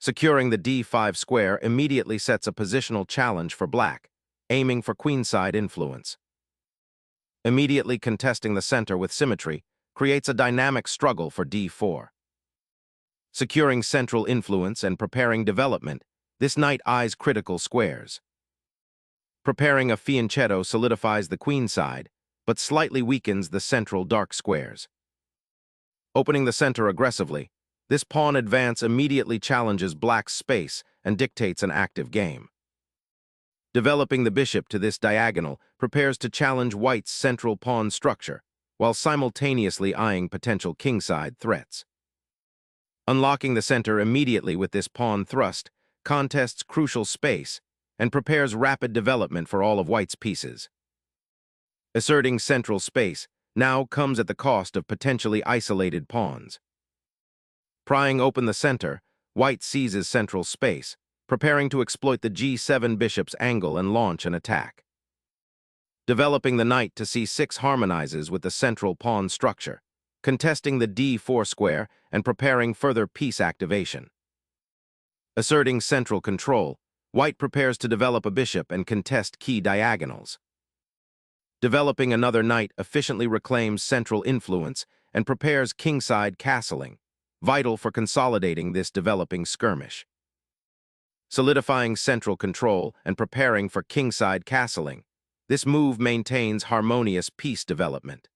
Securing the d5 square immediately sets a positional challenge for black, aiming for queenside influence. Immediately contesting the center with symmetry creates a dynamic struggle for d4. Securing central influence and preparing development, this knight eyes critical squares. Preparing a fianchetto solidifies the queenside, but slightly weakens the central dark squares. Opening the center aggressively, this pawn advance immediately challenges black's space and dictates an active game. Developing the bishop to this diagonal prepares to challenge white's central pawn structure, while simultaneously eyeing potential kingside threats. Unlocking the center immediately with this pawn thrust contests crucial space and prepares rapid development for all of white's pieces. Asserting central space now comes at the cost of potentially isolated pawns. Prying open the center, white seizes central space, preparing to exploit the g7 bishop's angle and launch an attack. Developing the knight to c6 harmonizes with the central pawn structure, contesting the d4 square and preparing further piece activation. Asserting central control, white prepares to develop a bishop and contest key diagonals. Developing another knight efficiently reclaims central influence and prepares kingside castling, vital for consolidating this developing skirmish. Solidifying central control and preparing for kingside castling, this move maintains harmonious piece development.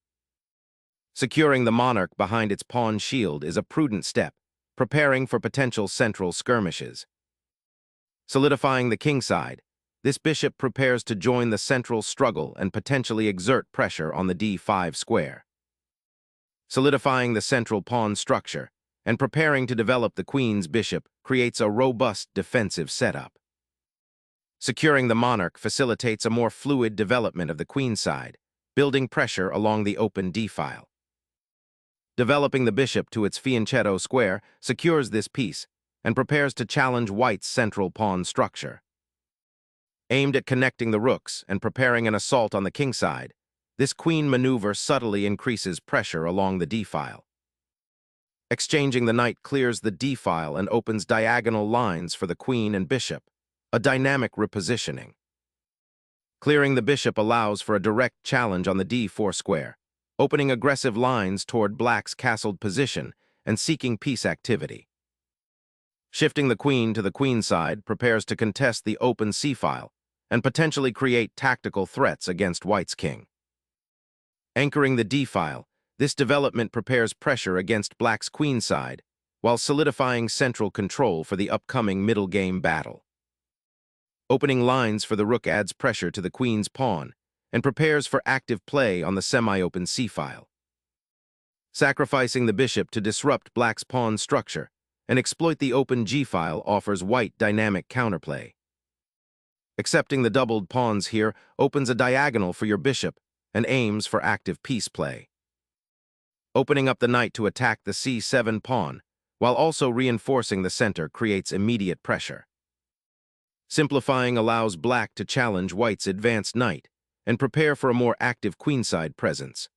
Securing the monarch behind its pawn shield is a prudent step, preparing for potential central skirmishes. Solidifying the kingside, this bishop prepares to join the central struggle and potentially exert pressure on the d5 square. Solidifying the central pawn structure and preparing to develop the queen's bishop creates a robust defensive setup. Securing the monarch facilitates a more fluid development of the queenside, building pressure along the open d-file. Developing the bishop to its fianchetto square secures this piece and prepares to challenge white's central pawn structure. Aimed at connecting the rooks and preparing an assault on the kingside, this queen maneuver subtly increases pressure along the d-file. Exchanging the knight clears the d-file and opens diagonal lines for the queen and bishop, a dynamic repositioning. Clearing the bishop allows for a direct challenge on the d4 square, opening aggressive lines toward black's castled position and seeking piece activity. Shifting the queen to the queenside prepares to contest the open c-file and potentially create tactical threats against white's king. Anchoring the d-file, this development prepares pressure against black's queenside while solidifying central control for the upcoming middle game battle. Opening lines for the rook adds pressure to the queen's pawn and prepares for active play on the semi-open c-file. Sacrificing the bishop to disrupt black's pawn structure and exploit the open g-file offers white dynamic counterplay. Accepting the doubled pawns here opens a diagonal for your bishop and aims for active piece play. Opening up the knight to attack the c7 pawn, while also reinforcing the center, creates immediate pressure. Simplifying allows black to challenge white's advanced knight and prepare for a more active queenside presence.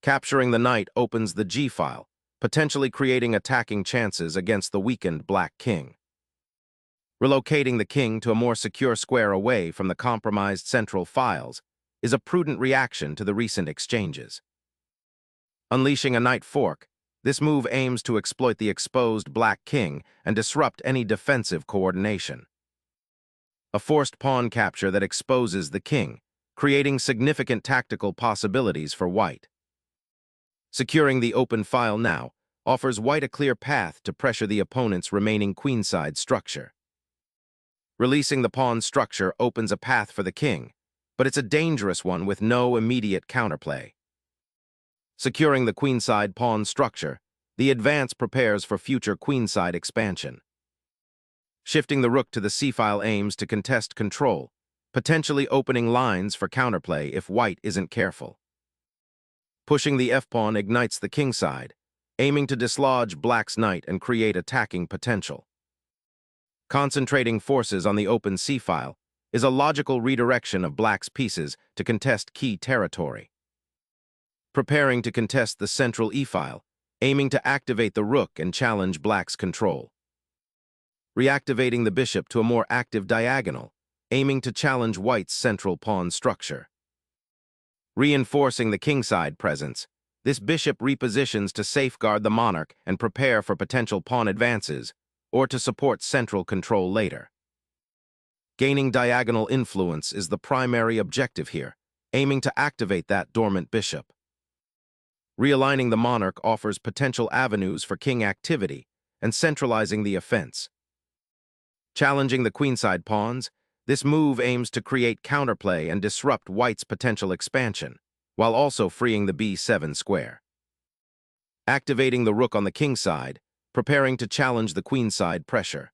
Capturing the knight opens the g-file, potentially creating attacking chances against the weakened black king. Relocating the king to a more secure square away from the compromised central files is a prudent reaction to the recent exchanges. Unleashing a knight fork, this move aims to exploit the exposed black king and disrupt any defensive coordination. A forced pawn capture that exposes the king, creating significant tactical possibilities for white. Securing the open file now offers white a clear path to pressure the opponent's remaining queenside structure. Releasing the pawn structure opens a path for the king, but it's a dangerous one with no immediate counterplay. Securing the queenside pawn structure, the advance prepares for future queenside expansion. Shifting the rook to the c-file aims to contest control, potentially opening lines for counterplay if white isn't careful. Pushing the f-pawn ignites the kingside, aiming to dislodge black's knight and create attacking potential. Concentrating forces on the open c-file is a logical redirection of black's pieces to contest key territory. Preparing to contest the central e-file, aiming to activate the rook and challenge black's control. reactivating the bishop to a more active diagonal, aiming to challenge white's central pawn structure. Reinforcing the kingside presence, this bishop repositions to safeguard the monarch and prepare for potential pawn advances, or to support central control later. Gaining diagonal influence is the primary objective here, aiming to activate that dormant bishop. Realigning the monarch offers potential avenues for king activity and centralizing the offense. Challenging the queenside pawns, this move aims to create counterplay and disrupt white's potential expansion, while also freeing the b7 square. Activating the rook on the kingside, preparing to challenge the queenside pressure.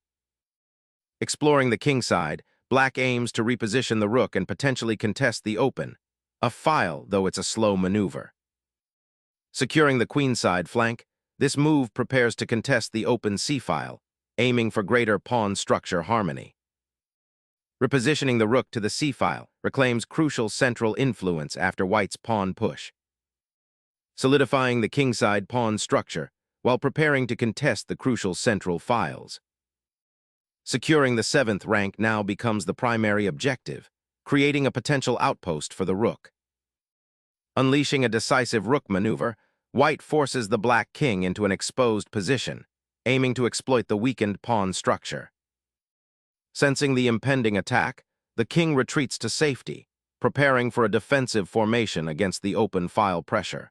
Exploring the kingside, black aims to reposition the rook and potentially contest the open, a file, though it's a slow maneuver. Securing the queenside flank, this move prepares to contest the open c-file, aiming for greater pawn structure harmony. Repositioning the rook to the c-file reclaims crucial central influence after white's pawn push. Solidifying the kingside pawn structure while preparing to contest the crucial central files. Securing the 7th rank now becomes the primary objective, creating a potential outpost for the rook. Unleashing a decisive rook maneuver, white forces the black king into an exposed position, aiming to exploit the weakened pawn structure. Sensing the impending attack, the king retreats to safety, preparing for a defensive formation against the open file pressure.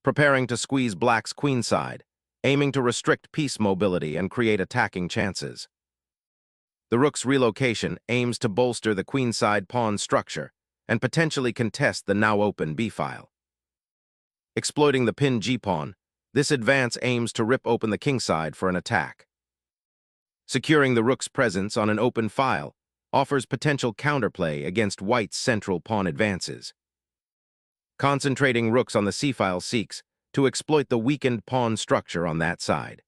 Preparing to squeeze black's queenside, aiming to restrict piece mobility and create attacking chances. The rook's relocation aims to bolster the queenside pawn structure and potentially contest the now open b-file. Exploiting the pinned g-pawn, this advance aims to rip open the kingside for an attack. Securing the rook's presence on an open file offers potential counterplay against white's central pawn advances. Concentrating rooks on the c-file seeks to exploit the weakened pawn structure on that side.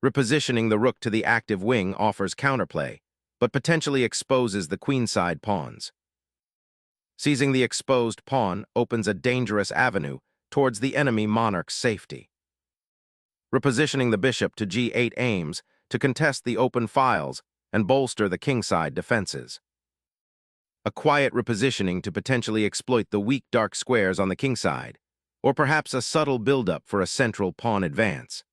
Repositioning the rook to the active wing offers counterplay, but potentially exposes the queenside pawns. Seizing the exposed pawn opens a dangerous avenue towards the enemy monarch's safety. Repositioning the bishop to g8 aims to contest the open files and bolster the kingside defenses. A quiet repositioning to potentially exploit the weak dark squares on the kingside, or perhaps a subtle buildup for a central pawn advance.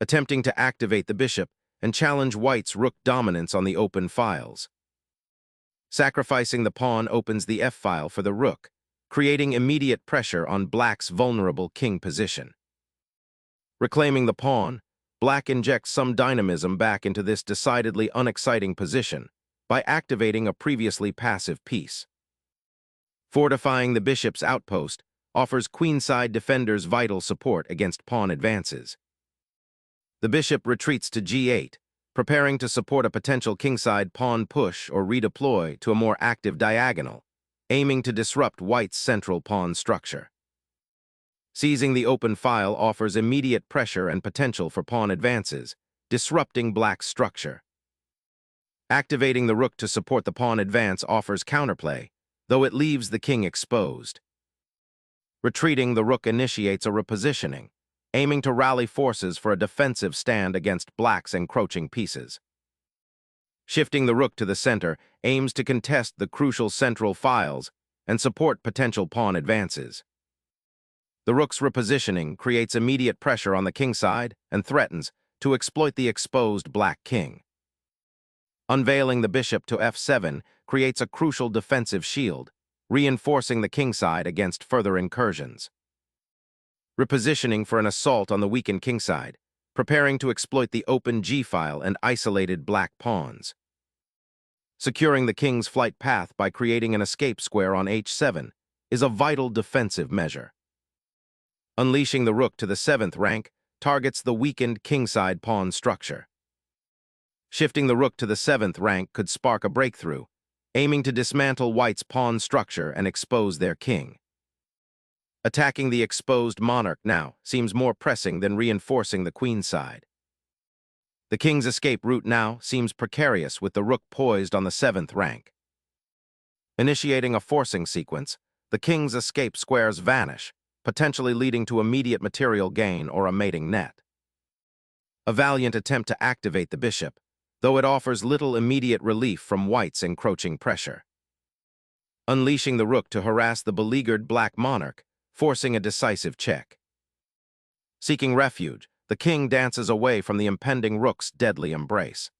Attempting to activate the bishop and challenge white's rook dominance on the open files. Sacrificing the pawn opens the f-file for the rook, creating immediate pressure on black's vulnerable king position. Reclaiming the pawn, black injects some dynamism back into this decidedly unexciting position by activating a previously passive piece. Fortifying the bishop's outpost offers queenside defenders vital support against pawn advances. The bishop retreats to g8, preparing to support a potential kingside pawn push or redeploy to a more active diagonal, aiming to disrupt white's central pawn structure. Seizing the open file offers immediate pressure and potential for pawn advances, disrupting black's structure. Activating the rook to support the pawn advance offers counterplay, though it leaves the king exposed. Retreating, the rook initiates a repositioning, aiming to rally forces for a defensive stand against black's encroaching pieces. Shifting the rook to the center aims to contest the crucial central files and support potential pawn advances. The rook's repositioning creates immediate pressure on the kingside and threatens to exploit the exposed black king. Unveiling the bishop to f7 creates a crucial defensive shield, reinforcing the kingside against further incursions. Repositioning for an assault on the weakened kingside, preparing to exploit the open g-file and isolated black pawns. Securing the king's flight path by creating an escape square on h7 is a vital defensive measure. Unleashing the rook to the 7th rank targets the weakened kingside pawn structure. Shifting the rook to the 7th rank could spark a breakthrough, aiming to dismantle white's pawn structure and expose their king. Attacking the exposed monarch now seems more pressing than reinforcing the queenside. The king's escape route now seems precarious with the rook poised on the 7th rank. Initiating a forcing sequence, the king's escape squares vanish, potentially leading to immediate material gain or a mating net. A valiant attempt to activate the bishop, though it offers little immediate relief from white's encroaching pressure. Unleashing the rook to harass the beleaguered black monarch, forcing a decisive check. Seeking refuge, the king dances away from the impending rook's deadly embrace.